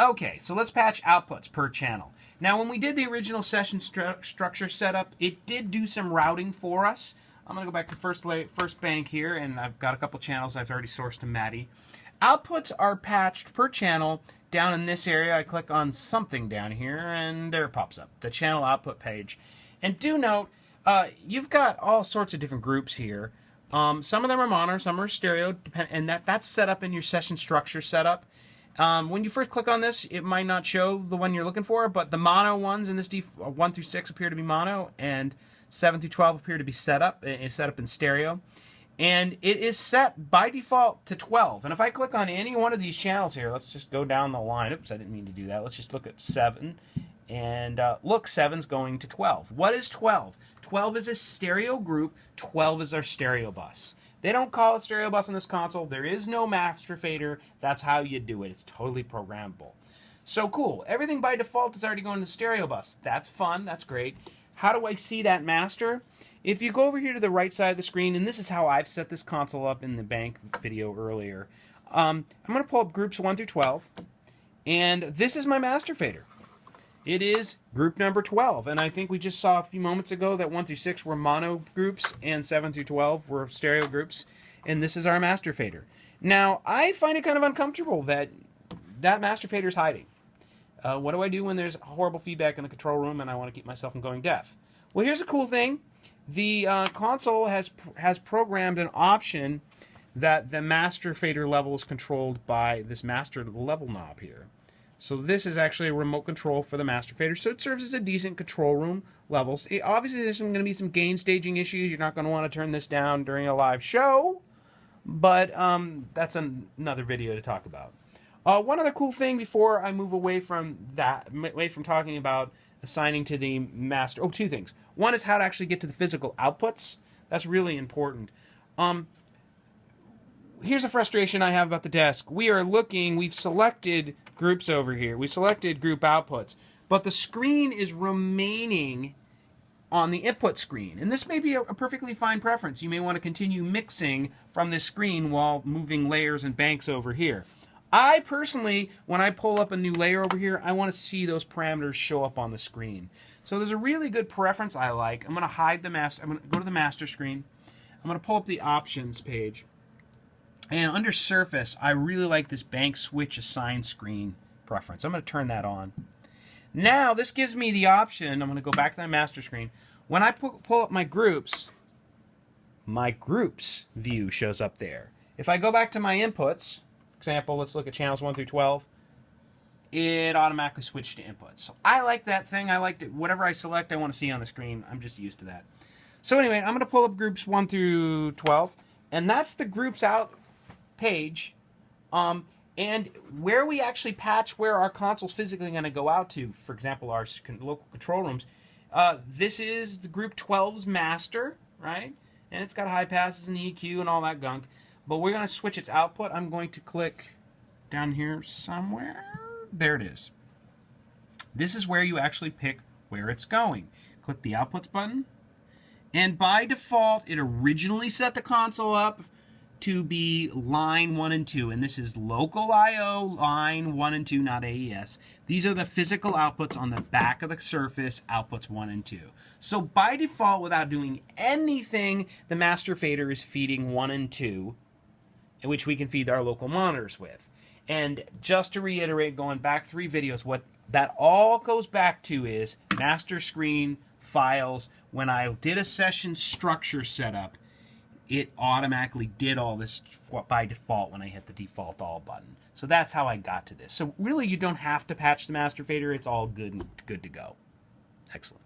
Okay, so let's patch outputs per channel. Now, when we did the original session structure setup, it did do some routing for us. I'm going to go back to first bank here, and I've got a couple channels I've already sourced to Maddie. Outputs are patched per channel down in this area. I click on something down here, and there it pops up, the channel output page. And do note, you've got all sorts of different groups here. Some of them are mono, some are stereo, and that's set up in your session structure setup. When you first click on this, it might not show the one you're looking for, but the mono ones in this 1 through 6 appear to be mono, and 7 through 12 appear to be set up in stereo. And it is set by default to 12. And if I click on any one of these channels here, let's just go down the line. Oops, I didn't mean to do that. Let's just look at 7. And look, 7's going to 12. What is 12? 12 is a stereo group. 12 is our stereo bus. They don't call it stereo bus on this console. There is no master fader. That's how you do it. It's totally programmable. So cool. Everything by default is already going to stereo bus. That's fun. That's great. How do I see that master? If you go over here to the right side of the screen, and this is how I've set this console up in the bank video earlier, I'm going to pull up groups 1 through 12, and this is my master fader. It is group number 12, and I think we just saw a few moments ago that 1 through 6 were mono groups and 7 through 12 were stereo groups, and this is our master fader. Now, I find it kind of uncomfortable that that master fader is hiding. What do I do when there's horrible feedback in the control room and I want to keep myself from going deaf? Well, here's a cool thing. The console has programmed an option that the master fader level is controlled by this master level knob here. So this is actually a remote control for the master fader, so it serves as a decent control room level. Obviously, there's going to be some gain staging issues. You're not going to want to turn this down during a live show, but that's another video to talk about. One other cool thing before I move away from talking about assigning to the master. Oh, two things. One is how to actually get to the physical outputs. That's really important. Here's a frustration I have about the desk. We've selected groups over here. We selected group outputs, but the screen is remaining on the input screen. And this may be a perfectly fine preference. You may want to continue mixing from this screen while moving layers and banks over here. I personally, when I pull up a new layer over here, I want to see those parameters show up on the screen. So there's a really good preference I like. I'm going to hide the master. I'm going to go to the master screen. I'm going to pull up the options page. And under surface, I really like this bank switch assign screen preference. I'm going to turn that on. Now, this gives me the option. I'm going to go back to my master screen. When I pull up my groups view shows up there. If I go back to my inputs, for example, let's look at channels 1 through 12, it automatically switched to inputs. So I like that thing. I liked it. Whatever I select, I want to see on the screen. I'm just used to that. So anyway, I'm going to pull up groups 1 through 12, and that's the groups out page. And where we actually patch where our console's physically going to go out to, for example, our local control rooms, this is the group 12's master, right? And it's got high passes and EQ and all that gunk. But we're going to switch its output. I'm going to click down here somewhere. There it is. This is where you actually pick where it's going. Click the outputs button. And by default, it originally set the console up to be line 1 and 2. And this is local I/O line 1 and 2, not AES. These are the physical outputs on the back of the Surface, outputs 1 and 2. So by default, without doing anything, the master fader is feeding 1 and 2, which we can feed our local monitors with. And just to reiterate, going back 3 videos, what that all goes back to is master screen files. When I did a session structure setup, it automatically did all this by default when I hit the default all button. So that's how I got to this. So really, you don't have to patch the master fader. It's all good to go. Excellent.